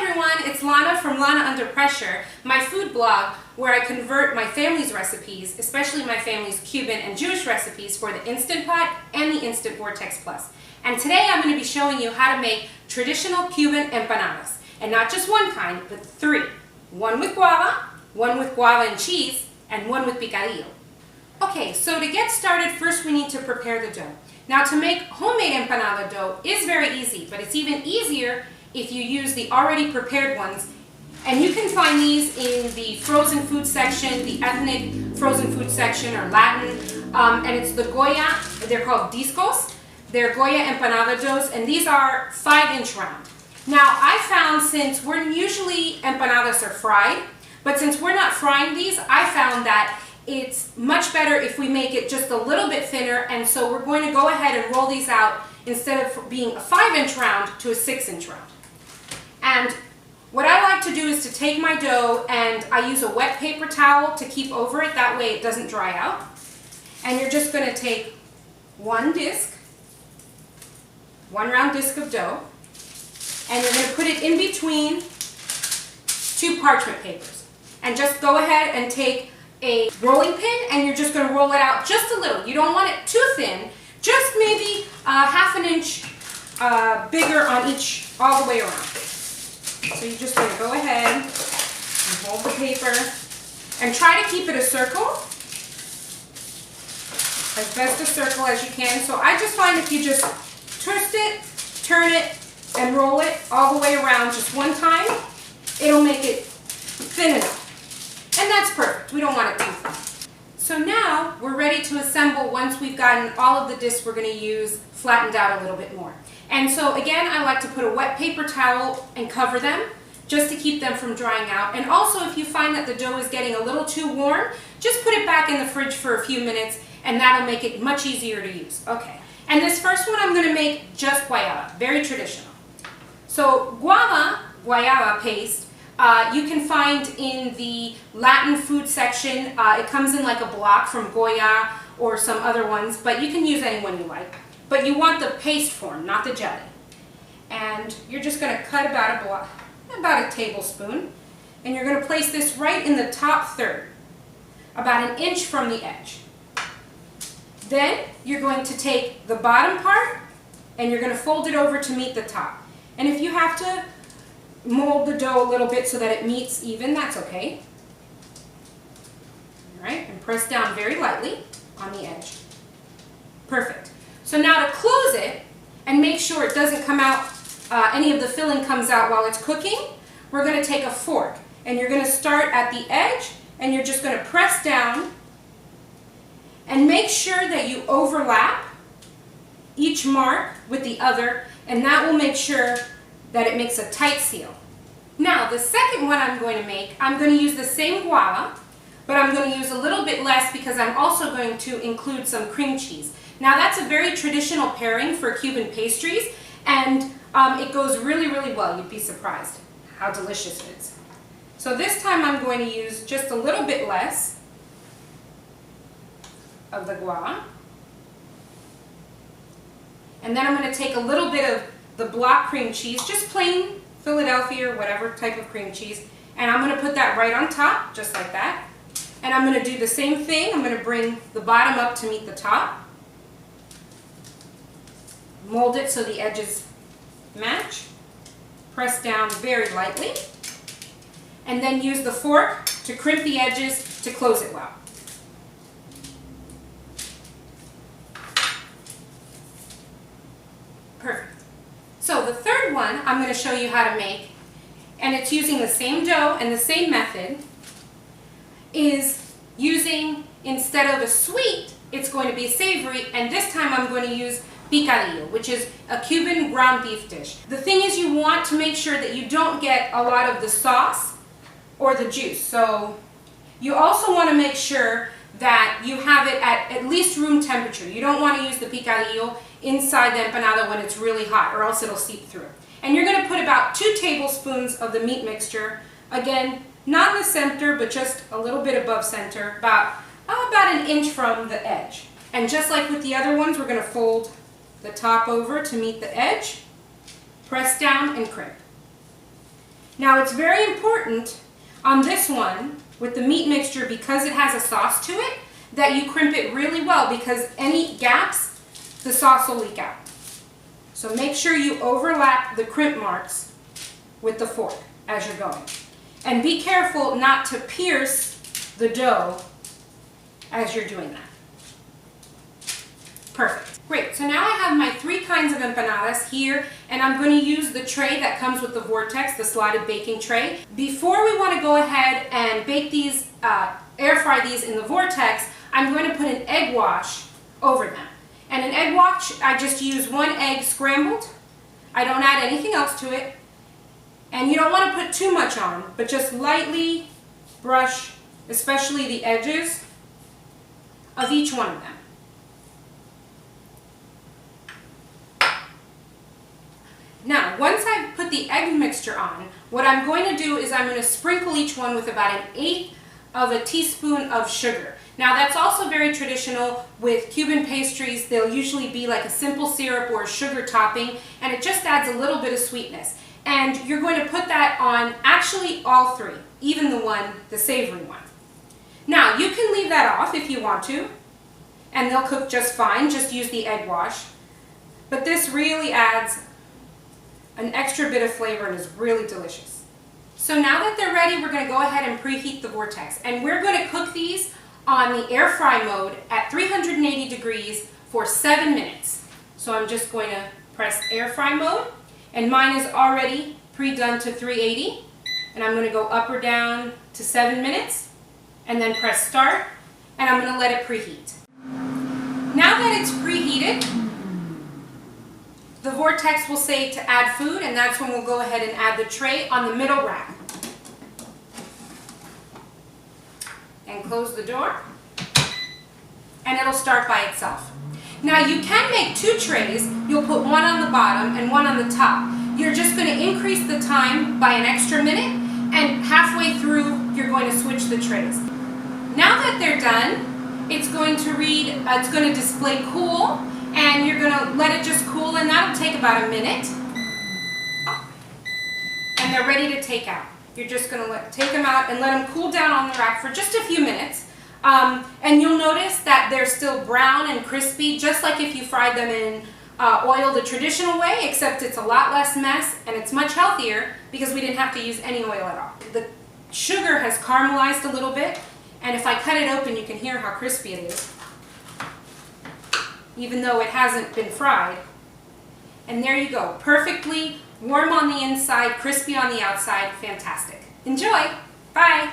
everyone, it's Lana from Lana Under Pressure, my food blog where I convert my family's recipes, especially my family's Cuban and Jewish recipes, for the Instant Pot and the Instant Vortex Plus. And today I'm going to be showing you how to make traditional Cuban empanadas. And not just one kind, but three. One with guava, one with guava and cheese, and one with picadillo. Okay, so to get started, first we need to prepare the dough. Now to make homemade empanada dough is very easy, but it's even easier if you use the already prepared ones. And you can find these in the frozen food section, the ethnic frozen food section, or Latin. And it's the Goya, they're called discos. They're Goya empanada doughs, and these are 5-inch round. Now I found, since usually empanadas are fried, but since we're not frying these, I found that it's much better if we make it just a little bit thinner, and so we're going to go ahead and roll these out instead of being a 5-inch round to a 6-inch round. And what I like to do is to take my dough and I use a wet paper towel to keep over it, that way it doesn't dry out. And you're just going to take one round disc of dough, and you're going to put it in between two parchment papers. And just go ahead and take a rolling pin and you're just going to roll it out just a little. You don't want it too thin, just maybe half an inch bigger on each, all the way around. So you're just going to go ahead and hold the paper and try to keep it a circle, as best a circle as you can. So I just find if you just twist it, turn it, and roll it all the way around just one time, it'll make it thin enough. And that's perfect. We don't want it too thin. So now we're ready to assemble once we've gotten all of the discs we're going to use flattened out a little bit more. And so again, I like to put a wet paper towel and cover them just to keep them from drying out. And also, if you find that the dough is getting a little too warm, just put it back in the fridge for a few minutes and that'll make it much easier to use. Okay, and this first one I'm going to make just guayaba, very traditional. So guayaba paste, you can find in the Latin food section. It comes in like a block from Goya or some other ones, but you can use any one you like. But you want the paste form, not the jelly. And you're just going to cut about a tablespoon, and you're going to place this right in the top third, about an inch from the edge. Then you're going to take the bottom part and you're going to fold it over to meet the top. And if you have to mold the dough a little bit so that it meets even, that's okay. All right, and press down very lightly on the edge. Perfect. So now to close it and make sure it doesn't come out, any of the filling comes out while it's cooking, we're going to take a fork and you're going to start at the edge and you're just going to press down and make sure that you overlap each mark with the other, and that will make sure that it makes a tight seal. Now the second one I'm going to make, I'm going to use the same guava, but I'm going to use a little bit less because I'm also going to include some cream cheese. Now that's a very traditional pairing for Cuban pastries, and it goes really, really well. You'd be surprised how delicious it is. So this time I'm going to use just a little bit less of the guava. And then I'm going to take a little bit of the block cream cheese, just plain Philadelphia or whatever type of cream cheese, and I'm going to put that right on top, just like that. And I'm going to do the same thing. I'm going to bring the bottom up to meet the top. Mold it so the edges match. Press down very lightly. And then use the fork to crimp the edges to close it well. Perfect. So the third one I'm going to show you how to make, and it's using the same dough and the same method, is using, instead of a sweet, it's going to be savory, and this time I'm going to use picadillo, which is a Cuban ground beef dish. The thing is, you want to make sure that you don't get a lot of the sauce or the juice. So you also want to make sure that you have it at least room temperature. You don't want to use the picadillo inside the empanada when it's really hot, or else it'll seep through. And you're going to put about 2 tablespoons of the meat mixture, again, not in the center, but just a little bit above center, about an inch from the edge. And just like with the other ones, we're going to fold the top over to meet the edge, press down and crimp. Now it's very important on this one with the meat mixture, because it has a sauce to it, that you crimp it really well, because any gaps, the sauce will leak out. So make sure you overlap the crimp marks with the fork as you're going. And be careful not to pierce the dough as you're doing that. Perfect. Great, so now I have my 3 kinds of empanadas here, and I'm going to use the tray that comes with the Vortex, the slotted baking tray. Before we want to go ahead and bake these, air fry these in the Vortex, I'm going to put an egg wash over them. And an egg wash, I just use 1 egg scrambled. I don't add anything else to it. And you don't want to put too much on, but just lightly brush, especially the edges of each one of them. Now, once I've put the egg mixture on, what I'm going to do is I'm going to sprinkle each one with about 1/8 of a teaspoon of sugar. Now, that's also very traditional with Cuban pastries. They'll usually be like a simple syrup or a sugar topping, and it just adds a little bit of sweetness. And you're going to put that on actually all 3, even the savory one. Now, you can leave that off if you want to, and they'll cook just fine. Just use the egg wash. But this really adds an extra bit of flavor and is really delicious. So now that they're ready, we're going to go ahead and preheat the Vortex. And we're going to cook these on the air fry mode at 380 degrees for 7 minutes. So I'm just going to press air fry mode, and mine is already pre-done to 380. And I'm going to go up or down to 7 minutes, and then press start, and I'm going to let it preheat. Now that it's preheated, the Vortex will say to add food, and that's when we'll go ahead and add the tray on the middle rack. And close the door, and it'll start by itself. Now you can make 2 trays. You'll put one on the bottom and one on the top. You're just going to increase the time by an extra minute, and halfway through you're going to switch the trays. Now that they're done, it's going to it's going to display cool, and you're going to let it just cool, and that'll take about a minute. And they're ready to take out. You're just going to take them out and let them cool down on the rack for just a few minutes. And you'll notice that they're still brown and crispy, just like if you fried them in oil the traditional way, except it's a lot less mess and it's much healthier because we didn't have to use any oil at all. The sugar has caramelized a little bit, and if I cut it open, you can hear how crispy it is, even though it hasn't been fried. And there you go, perfectly warm on the inside, crispy on the outside. Fantastic. Enjoy! Bye!